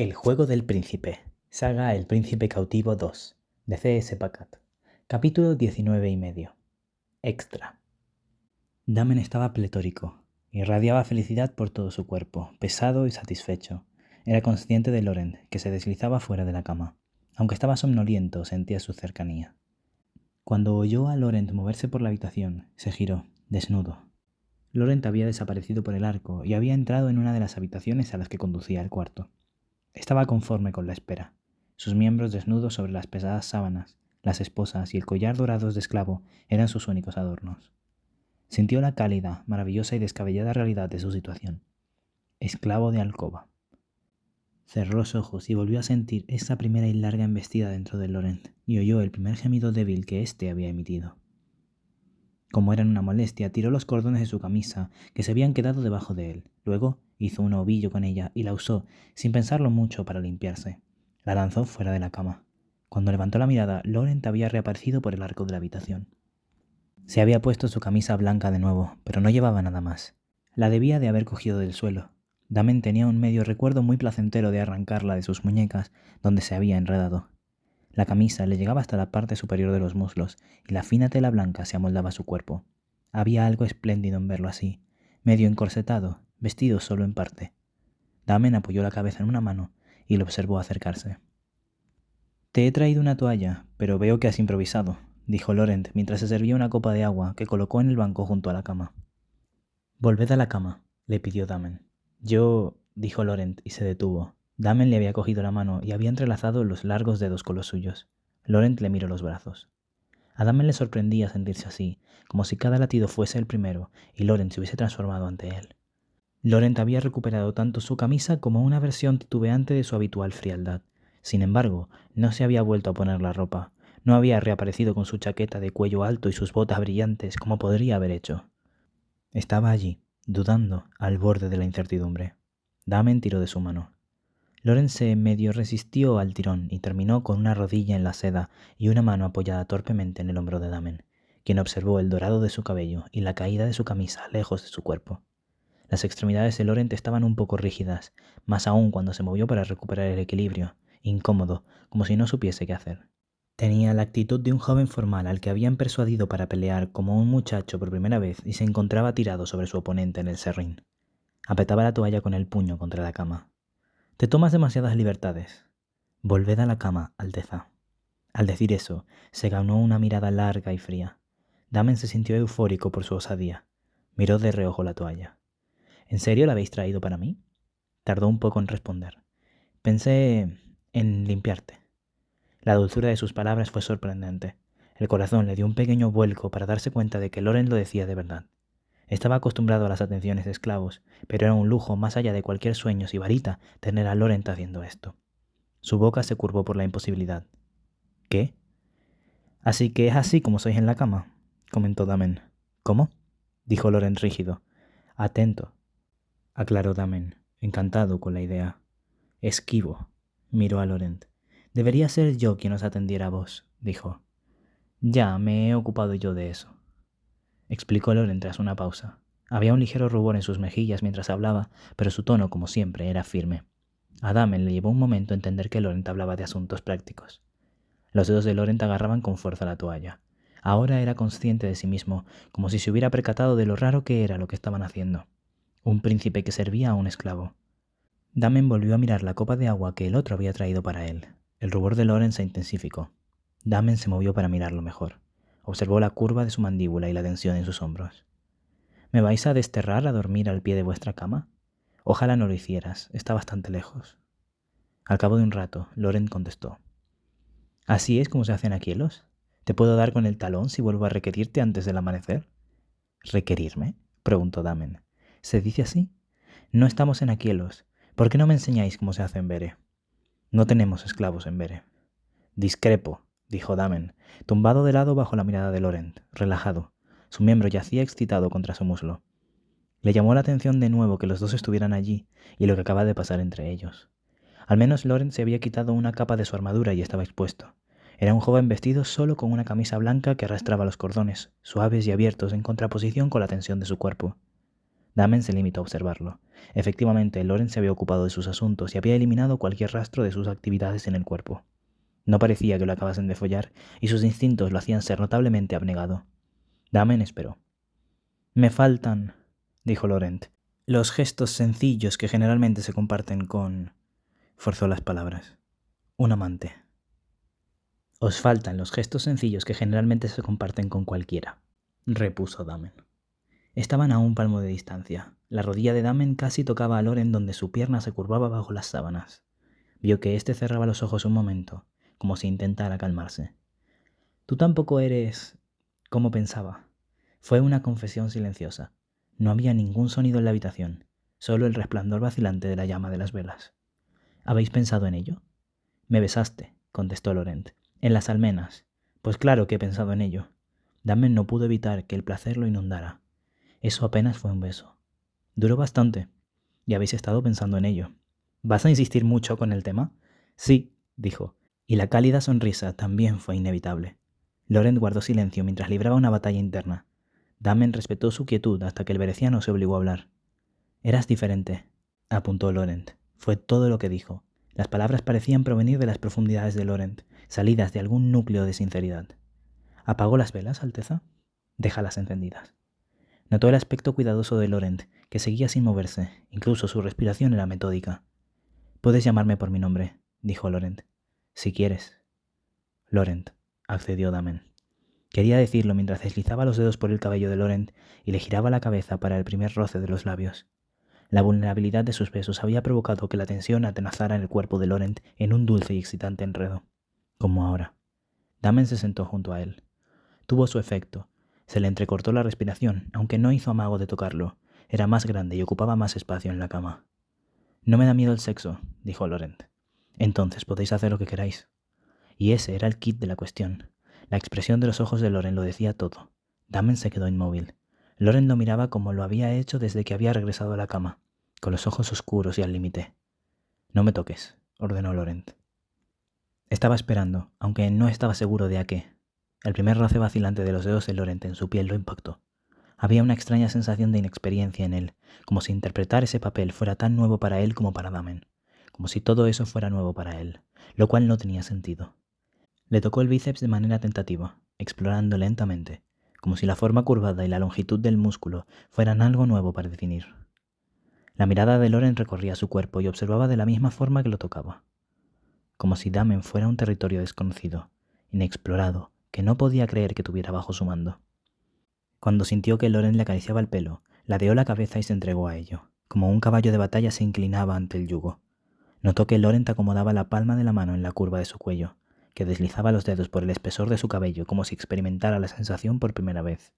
El juego del príncipe. Saga El príncipe cautivo 2. De C.S. Pacat. Capítulo 19 y medio. Extra. Damen estaba pletórico. Irradiaba felicidad por todo su cuerpo, pesado y satisfecho. Era consciente de Laurent, que se deslizaba fuera de la cama. Aunque estaba somnoliento, sentía su cercanía. Cuando oyó a Laurent moverse por la habitación, se giró, desnudo. Laurent había desaparecido por el arco y había entrado en una de las habitaciones a las que conducía el cuarto. Estaba conforme con la espera. Sus miembros desnudos sobre las pesadas sábanas, las esposas y el collar dorados de esclavo eran sus únicos adornos. Sintió la cálida, maravillosa y descabellada realidad de su situación. Esclavo de alcoba. Cerró los ojos y volvió a sentir esa primera y larga embestida dentro de Laurent y oyó el primer gemido débil que éste había emitido. Como eran una molestia, tiró los cordones de su camisa, que se habían quedado debajo de él. Luego hizo un ovillo con ella y la usó, sin pensarlo mucho, para limpiarse. La lanzó fuera de la cama. Cuando levantó la mirada, Laurent había reaparecido por el arco de la habitación. Se había puesto su camisa blanca de nuevo, pero no llevaba nada más. La debía de haber cogido del suelo. Damen tenía un medio recuerdo muy placentero de arrancarla de sus muñecas, donde se había enredado. La camisa le llegaba hasta la parte superior de los muslos y la fina tela blanca se amoldaba a su cuerpo. Había algo espléndido en verlo así, medio encorsetado, vestido solo en parte. Damen apoyó la cabeza en una mano y lo observó acercarse. «Te he traído una toalla, pero veo que has improvisado», dijo Laurent mientras se servía una copa de agua que colocó en el banco junto a la cama. «Volved a la cama», le pidió Damen. «Yo», dijo Laurent y se detuvo. Damen le había cogido la mano y había entrelazado los largos dedos con los suyos. Laurent le miró los brazos. A Damen le sorprendía sentirse así, como si cada latido fuese el primero y Laurent se hubiese transformado ante él. Laurent había recuperado tanto su camisa como una versión titubeante de su habitual frialdad. Sin embargo, no se había vuelto a poner la ropa. No había reaparecido con su chaqueta de cuello alto y sus botas brillantes como podría haber hecho. Estaba allí, dudando, al borde de la incertidumbre. Damen tiró de su mano. Laurent se medio resistió al tirón y terminó con una rodilla en la seda y una mano apoyada torpemente en el hombro de Damen, quien observó el dorado de su cabello y la caída de su camisa lejos de su cuerpo. Las extremidades de Laurent estaban un poco rígidas, más aún cuando se movió para recuperar el equilibrio, incómodo, como si no supiese qué hacer. Tenía la actitud de un joven formal al que habían persuadido para pelear como un muchacho por primera vez y se encontraba tirado sobre su oponente en el serrín. Apretaba la toalla con el puño contra la cama. «Te tomas demasiadas libertades. Volved a la cama, Alteza». Al decir eso, se ganó una mirada larga y fría. Damen se sintió eufórico por su osadía. Miró de reojo la toalla. «¿En serio la habéis traído para mí?» Tardó un poco en responder. «Pensé en limpiarte». La dulzura de sus palabras fue sorprendente. El corazón le dio un pequeño vuelco para darse cuenta de que Laurent lo decía de verdad. Estaba acostumbrado a las atenciones de esclavos, pero era un lujo más allá de cualquier sueño sibarita tener a Laurent haciendo esto. Su boca se curvó por la imposibilidad. «¿Qué?» «Así que es así como sois en la cama», comentó Damen. «¿Cómo?» dijo Laurent rígido. «Atento», aclaró Damen, encantado con la idea. «Esquivo», miró a Laurent. «Debería ser yo quien os atendiera a vos», dijo. «Ya, me he ocupado yo de eso», explicó Laurent tras una pausa. Había un ligero rubor en sus mejillas mientras hablaba, pero su tono, como siempre, era firme. A Damen le llevó un momento entender que Laurent hablaba de asuntos prácticos. Los dedos de Laurent agarraban con fuerza la toalla. Ahora era consciente de sí mismo, como si se hubiera percatado de lo raro que era lo que estaban haciendo. Un príncipe que servía a un esclavo. Damen volvió a mirar la copa de agua que el otro había traído para él. El rubor de Laurent se intensificó. Damen se movió para mirarlo mejor. Observó la curva de su mandíbula y la tensión en sus hombros. «¿Me vais a desterrar a dormir al pie de vuestra cama? Ojalá no lo hicieras, está bastante lejos». Al cabo de un rato, Laurent contestó. «¿Así es como se hacen aquielos? ¿Te puedo dar con el talón si vuelvo a requerirte antes del amanecer?» «¿Requerirme?», preguntó Damen. «¿Se dice así? No estamos en aquielos. ¿Por qué no me enseñáis cómo se hace en Bere?» «No tenemos esclavos en Bere». «Discrepo», dijo Damen, tumbado de lado bajo la mirada de Laurent, relajado. Su miembro yacía excitado contra su muslo. Le llamó la atención de nuevo que los dos estuvieran allí y lo que acaba de pasar entre ellos. Al menos Laurent se había quitado una capa de su armadura y estaba expuesto. Era un joven vestido solo con una camisa blanca que arrastraba los cordones, suaves y abiertos en contraposición con la tensión de su cuerpo. Damen se limitó a observarlo. Efectivamente, Loren se había ocupado de sus asuntos y había eliminado cualquier rastro de sus actividades en el cuerpo. No parecía que lo acabasen de follar, y sus instintos lo hacían ser notablemente abnegado. Damen esperó. «Me faltan», dijo Laurent, «los gestos sencillos que generalmente se comparten con...» Forzó las palabras. «Un amante». «Os faltan los gestos sencillos que generalmente se comparten con cualquiera», repuso Damen. Estaban a un palmo de distancia. La rodilla de Damen casi tocaba a Loren donde su pierna se curvaba bajo las sábanas. Vio que éste cerraba los ojos un momento, como si intentara calmarse. «Tú tampoco eres...» como pensaba. Fue una confesión silenciosa. No había ningún sonido en la habitación, solo el resplandor vacilante de la llama de las velas. «¿Habéis pensado en ello?» «Me besaste», contestó Laurent. «En las almenas. Pues claro que he pensado en ello». Damen no pudo evitar que el placer lo inundara. Eso apenas fue un beso. Duró bastante. Y habéis estado pensando en ello. ¿Vas a insistir mucho con el tema? Sí, dijo, y la cálida sonrisa también fue inevitable. Laurent guardó silencio mientras libraba una batalla interna. Damen respetó su quietud hasta que el veneciano se obligó a hablar. «Eras diferente», apuntó Laurent. Fue todo lo que dijo. Las palabras parecían provenir de las profundidades de Laurent, salidas de algún núcleo de sinceridad. «¿Apagó las velas, Alteza?» «Déjalas encendidas». Notó el aspecto cuidadoso de Laurent, que seguía sin moverse, incluso su respiración era metódica. «Puedes llamarme por mi nombre», dijo Laurent. «Si quieres». «Laurent», accedió Damen. Quería decirlo mientras deslizaba los dedos por el cabello de Laurent y le giraba la cabeza para el primer roce de los labios. La vulnerabilidad de sus besos había provocado que la tensión atenazara el cuerpo de Laurent en un dulce y excitante enredo. Como ahora. Damen se sentó junto a él. Tuvo su efecto. Se le entrecortó la respiración, aunque no hizo amago de tocarlo. Era más grande y ocupaba más espacio en la cama. «No me da miedo el sexo», dijo Laurent. «Entonces podéis hacer lo que queráis». Y ese era el quid de la cuestión. La expresión de los ojos de Laurent lo decía todo. Damen se quedó inmóvil. Laurent lo miraba como lo había hecho desde que había regresado a la cama, con los ojos oscuros y al límite. «No me toques», ordenó Laurent. Estaba esperando, aunque no estaba seguro de a qué. El primer roce vacilante de los dedos de Laurent en su piel lo impactó. Había una extraña sensación de inexperiencia en él, como si interpretar ese papel fuera tan nuevo para él como para Damen, como si todo eso fuera nuevo para él, lo cual no tenía sentido. Le tocó el bíceps de manera tentativa, explorando lentamente, como si la forma curvada y la longitud del músculo fueran algo nuevo para definir. La mirada de Laurent recorría su cuerpo y observaba de la misma forma que lo tocaba, como si Damen fuera un territorio desconocido, inexplorado, que no podía creer que tuviera bajo su mando. Cuando sintió que Laurent le acariciaba el pelo, ladeó la cabeza y se entregó a ello, como un caballo de batalla se inclinaba ante el yugo. Notó que Laurent acomodaba la palma de la mano en la curva de su cuello, que deslizaba los dedos por el espesor de su cabello como si experimentara la sensación por primera vez.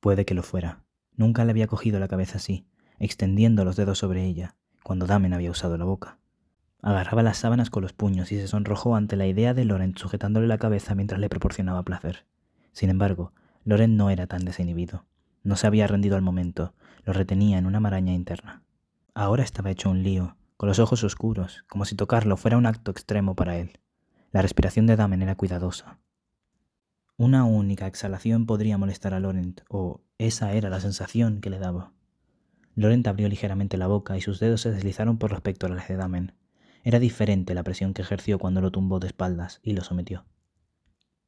Puede que lo fuera. Nunca le había cogido la cabeza así, extendiendo los dedos sobre ella, cuando Damen había usado la boca. Agarraba las sábanas con los puños y se sonrojó ante la idea de Laurent sujetándole la cabeza mientras le proporcionaba placer. Sin embargo, Laurent no era tan desinhibido. No se había rendido al momento, lo retenía en una maraña interna. Ahora estaba hecho un lío, con los ojos oscuros, como si tocarlo fuera un acto extremo para él. La respiración de Damen era cuidadosa. Una única exhalación podría molestar a Laurent, o esa era la sensación que le daba. Laurent abrió ligeramente la boca y sus dedos se deslizaron por los pectorales de Damen. Era diferente la presión que ejerció cuando lo tumbó de espaldas y lo sometió.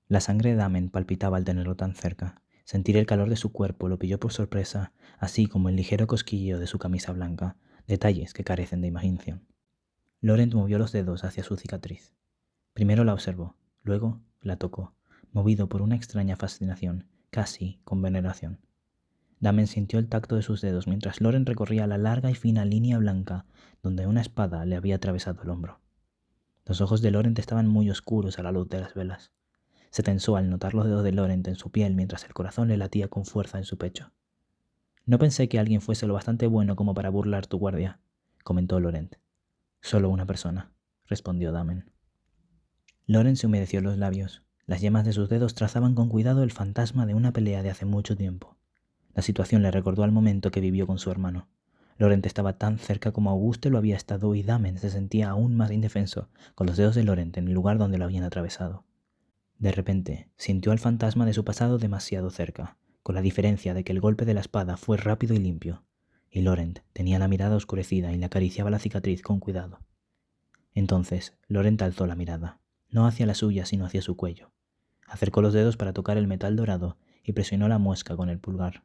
La sangre de Damen palpitaba al tenerlo tan cerca. Sentir el calor de su cuerpo lo pilló por sorpresa, así como el ligero cosquilleo de su camisa blanca, detalles que carecen de imaginación. Laurent movió los dedos hacia su cicatriz. Primero la observó, luego la tocó, movido por una extraña fascinación, casi con veneración. Damen sintió el tacto de sus dedos mientras Laurent recorría la larga y fina línea blanca donde una espada le había atravesado el hombro. Los ojos de Laurent estaban muy oscuros a la luz de las velas. Se tensó al notar los dedos de Laurent en su piel mientras el corazón le latía con fuerza en su pecho. «No pensé que alguien fuese lo bastante bueno como para burlar tu guardia», comentó Laurent. «Solo una persona», respondió Damen. Laurent se humedeció los labios. Las yemas de sus dedos trazaban con cuidado el fantasma de una pelea de hace mucho tiempo. La situación le recordó al momento que vivió con su hermano. Laurent estaba tan cerca como Auguste lo había estado y Damen se sentía aún más indefenso con los dedos de Laurent en el lugar donde lo habían atravesado. De repente, sintió al fantasma de su pasado demasiado cerca, con la diferencia de que el golpe de la espada fue rápido y limpio. y Laurent tenía la mirada oscurecida y le acariciaba la cicatriz con cuidado. Entonces, Laurent alzó la mirada, no hacia la suya, sino hacia su cuello. Acercó los dedos para tocar el metal dorado y presionó la muesca con el pulgar.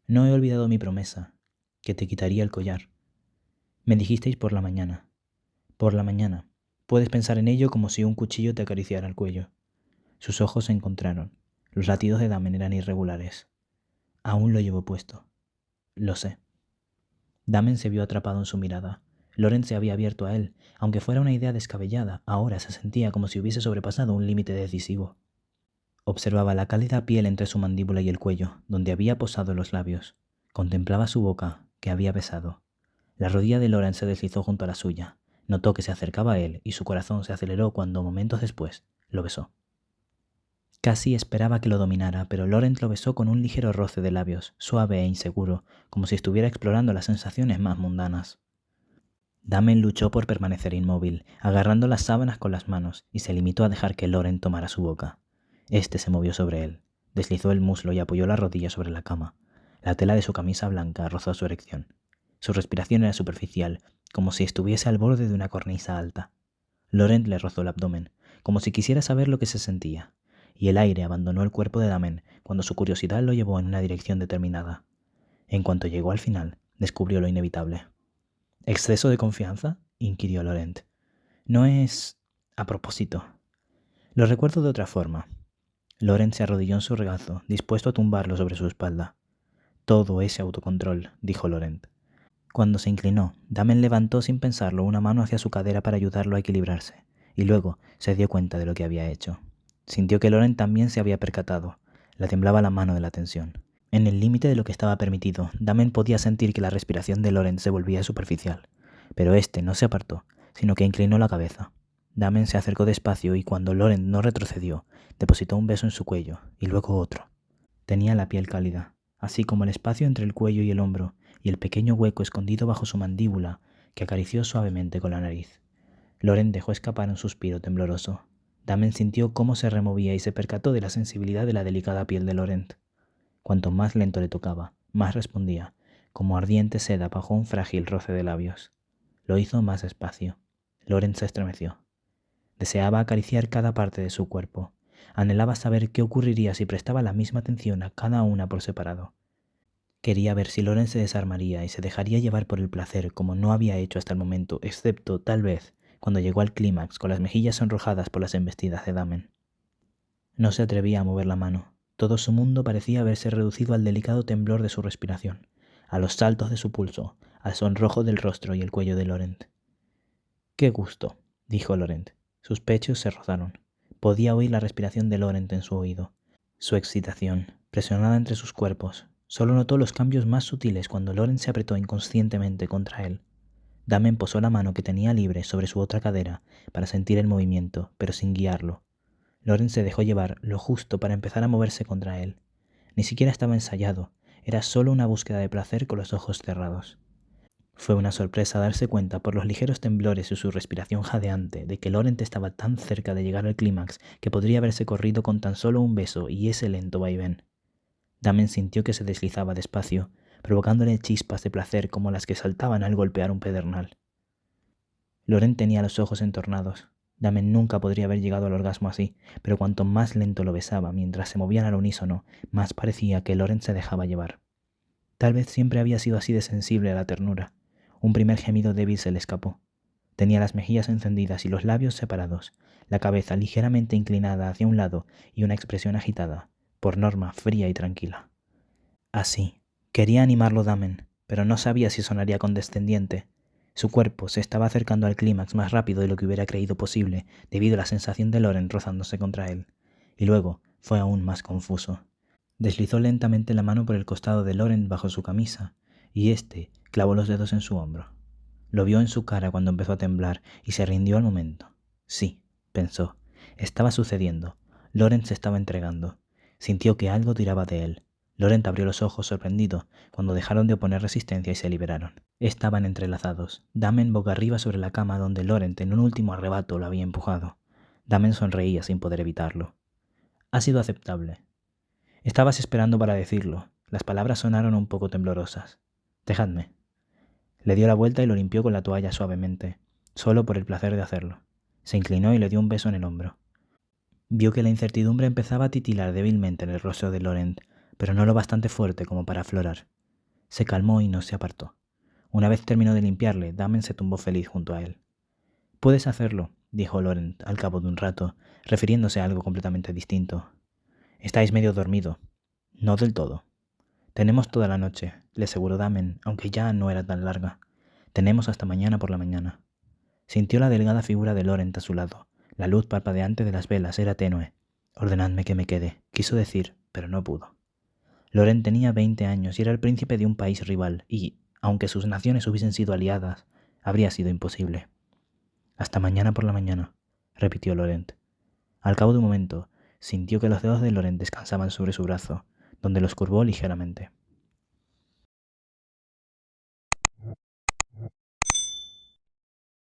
No he olvidado mi promesa, que te quitaría el collar. Me dijisteis por la mañana. Por la mañana. Puedes pensar en ello como si un cuchillo te acariciara el cuello. Sus ojos se encontraron. Los latidos de Damen eran irregulares. Aún lo llevo puesto. Lo sé. Damen se vio atrapado en su mirada. Laurent se había abierto a él. Aunque fuera una idea descabellada, ahora se sentía como si hubiese sobrepasado un límite decisivo. Observaba la cálida piel entre su mandíbula y el cuello, donde había posado los labios. Contemplaba su boca, que había besado. La rodilla de Laurent se deslizó junto a la suya. Notó que se acercaba a él y su corazón se aceleró cuando, momentos después, lo besó. Casi esperaba que lo dominara, pero Laurent lo besó con un ligero roce de labios, suave e inseguro, como si estuviera explorando las sensaciones más mundanas. Damen luchó por permanecer inmóvil, agarrando las sábanas con las manos, y se limitó a dejar que Laurent tomara su boca. Este se movió sobre él, deslizó el muslo y apoyó la rodilla sobre la cama. La tela de su camisa blanca rozó su erección. Su respiración era superficial, como si estuviese al borde de una cornisa alta. Laurent le rozó el abdomen, como si quisiera saber lo que se sentía, y el aire abandonó el cuerpo de Damen cuando su curiosidad lo llevó en una dirección determinada. En cuanto llegó al final, descubrió lo inevitable. ¿Exceso de confianza?, inquirió Laurent. No es... a propósito. Lo recuerdo de otra forma. Laurent se arrodilló en su regazo, dispuesto a tumbarlo sobre su espalda. Todo ese autocontrol, dijo Laurent. Cuando se inclinó, Damen levantó sin pensarlo una mano hacia su cadera para ayudarlo a equilibrarse, y luego se dio cuenta de lo que había hecho. Sintió que Laurent también se había percatado. Le temblaba la mano de la tensión. En el límite de lo que estaba permitido, Damen podía sentir que la respiración de Laurent se volvía superficial, pero este no se apartó, sino que inclinó la cabeza. Damen se acercó despacio y cuando Laurent no retrocedió, depositó un beso en su cuello y luego otro. Tenía la piel cálida, así como el espacio entre el cuello y el hombro, y el pequeño hueco escondido bajo su mandíbula que acarició suavemente con la nariz. Laurent dejó escapar un suspiro tembloroso. Damen sintió cómo se removía y se percató de la sensibilidad de la delicada piel de Laurent. Cuanto más lento le tocaba, más respondía, como ardiente seda bajo un frágil roce de labios. Lo hizo más despacio. Laurent se estremeció. Deseaba acariciar cada parte de su cuerpo. Anhelaba saber qué ocurriría si prestaba la misma atención a cada una por separado. Quería ver si Laurent se desarmaría y se dejaría llevar por el placer como no había hecho hasta el momento, excepto, tal vez, cuando llegó al clímax con las mejillas sonrojadas por las embestidas de Damen. No se atrevía a mover la mano. Todo su mundo parecía haberse reducido al delicado temblor de su respiración, a los saltos de su pulso, al sonrojo del rostro y el cuello de Laurent. «¡Qué gusto!», dijo Laurent. Sus pechos se rozaron. Podía oír la respiración de Laurent en su oído. Su excitación, presionada entre sus cuerpos, solo notó los cambios más sutiles cuando Laurent se apretó inconscientemente contra él. Damen posó la mano que tenía libre sobre su otra cadera para sentir el movimiento, pero sin guiarlo. Laurent se dejó llevar lo justo para empezar a moverse contra él. Ni siquiera estaba ensayado, era solo una búsqueda de placer con los ojos cerrados. Fue una sorpresa darse cuenta por los ligeros temblores y su respiración jadeante de que Laurent estaba tan cerca de llegar al clímax que podría haberse corrido con tan solo un beso y ese lento vaivén. Damen sintió que se deslizaba despacio, provocándole chispas de placer como las que saltaban al golpear un pedernal. Laurent tenía los ojos entornados. Damen nunca podría haber llegado al orgasmo así, pero cuanto más lento lo besaba mientras se movían al unísono, más parecía que Laurent se dejaba llevar. Tal vez siempre había sido así de sensible a la ternura. Un primer gemido débil se le escapó. Tenía las mejillas encendidas y los labios separados, la cabeza ligeramente inclinada hacia un lado y una expresión agitada, por norma fría y tranquila. Así. Quería animarlo Damen, pero no sabía si sonaría condescendiente. Su cuerpo se estaba acercando al clímax más rápido de lo que hubiera creído posible debido a la sensación de Laurent rozándose contra él. Y luego fue aún más confuso. Deslizó lentamente la mano por el costado de Laurent bajo su camisa, y éste clavó los dedos en su hombro. Lo vio en su cara cuando empezó a temblar y se rindió al momento. Sí, pensó, estaba sucediendo. Laurent se estaba entregando. Sintió que algo tiraba de él. Laurent abrió los ojos sorprendido cuando dejaron de oponer resistencia y se liberaron. Estaban entrelazados, Damen boca arriba sobre la cama donde Laurent en un último arrebato lo había empujado. Damen sonreía sin poder evitarlo. «Ha sido aceptable». «Estabas esperando para decirlo». Las palabras sonaron un poco temblorosas. Dejadme. Le dio la vuelta y lo limpió con la toalla suavemente, solo por el placer de hacerlo. Se inclinó y le dio un beso en el hombro. Vio que la incertidumbre empezaba a titilar débilmente en el rostro de Laurent, pero no lo bastante fuerte como para aflorar. Se calmó y no se apartó. Una vez terminó de limpiarle, Damen se tumbó feliz junto a él. «Puedes hacerlo», dijo Laurent al cabo de un rato, refiriéndose a algo completamente distinto. «Estáis medio dormido». «No del todo». «Tenemos toda la noche», le aseguró Damen, aunque ya no era tan larga. «Tenemos hasta mañana por la mañana». Sintió la delgada figura de Laurent a su lado. La luz parpadeante de las velas era tenue. «Ordenadme que me quede», quiso decir, pero no pudo. Laurent tenía 20 años y era el príncipe de un país rival, y, aunque sus naciones hubiesen sido aliadas, habría sido imposible. «Hasta mañana por la mañana», repitió Laurent. Al cabo de un momento, sintió que los dedos de Laurent descansaban sobre su brazo, donde los curvó ligeramente.